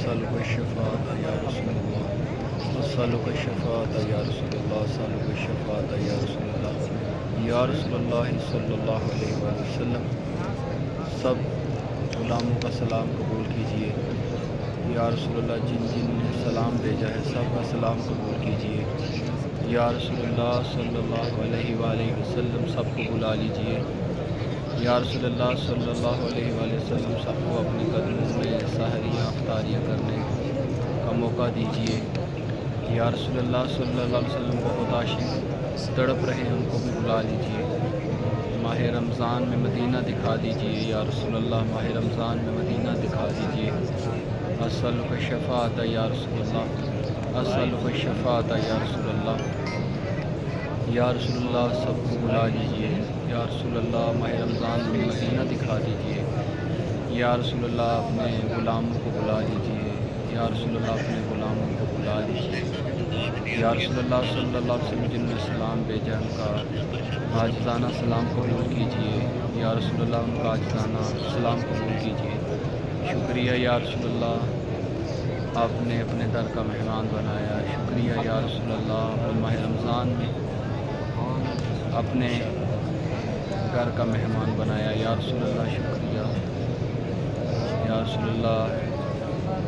أسألك الشفاعة يا رسول الله أسألك الشفاعة يا رسول الله أسألك الشفاعة يا رسول الله یا رسول اللہ صلی اللہ علیہ وآلہ وسلم سب غلاموں کا سلام قبول کیجیے۔ یا رسول اللہ جن جن نے سلام بھیجا ہے سب کا سلام قبول کیجیے۔ یا رسول اللہ صلی اللہ علیہ وآلہ وسلم سب کو بلا لیجیے۔ یا رسول اللہ صلی اللہ علیہ وآلہ وسلم سب کو اپنے قدموں میں سحریاں افطاریاں کرنے کا موقع دیجیے۔ یا رسول اللہ صلی اللہ علیہ وسلم بہت عاشق تڑپ رہے ہیں ان کو بھی بلا لیجیے۔ ماہ رمضان میں مدینہ دکھا دیجیے۔ یا رسول اللہ ماہ رمضان میں مدینہ دکھا دیجیے۔ اسألک الشفاعۃ یا رسول اللہ اسألک الشفاعۃ یا رسول اللہ یا رسول اللہ سب کو بلا لیجیے۔ یا رسول اللہ ماہ رمضان میں مدینہ دکھا دیجیے۔ یا رسول اللہ اپنے غلاموں کو بلا لیجیے۔ یا رسول اللہ اپنے غلاموں کو بلا لیجیے۔ یا رسول اللہ صلی اللہ علیہ وسلم جن نے سلام بھیجا ان کا عاجزانہ سلام قبول کیجیے۔ یا رسول اللہ ان کا عاجزانہ سلام قبول کیجیے۔ شکریہ یا رسول اللہ آپ نے اپنے در کا مہمان بنایا۔ شکریہ یا رسول اللہ اپنے ماہ رمضان میں اپنے گھر کا مہمان بنایا۔ یا رسول اللہ شکریہ یا رسول اللہ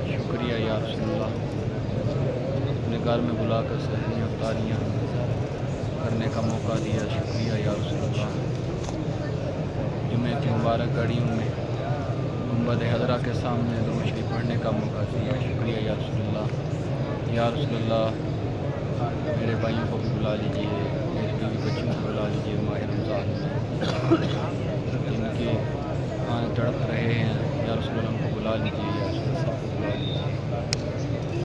شکریہ یا رسول اللہ اپنے گھر میں بلا کر سحریاں افطاریاں کرنے کا موقع دیا۔ شکریہ یا رسول اللہ جمعہ کی مبارک گھڑیوں میں گنبد حضرہ کے سامنے درود شریف پڑھنے کا موقع دیا۔ شکریہ یا رسول اللہ۔ یا رسول اللہ میرے بھائیوں کو بھی بلا لیجیے، میرے بیوی بچوں کو بلا لیجیے ماہ رمضان میں جن کے تڑپ رہے ہیں۔ یا رسول اللہ ان کو بلا لیجیے۔ یا رسول اللہ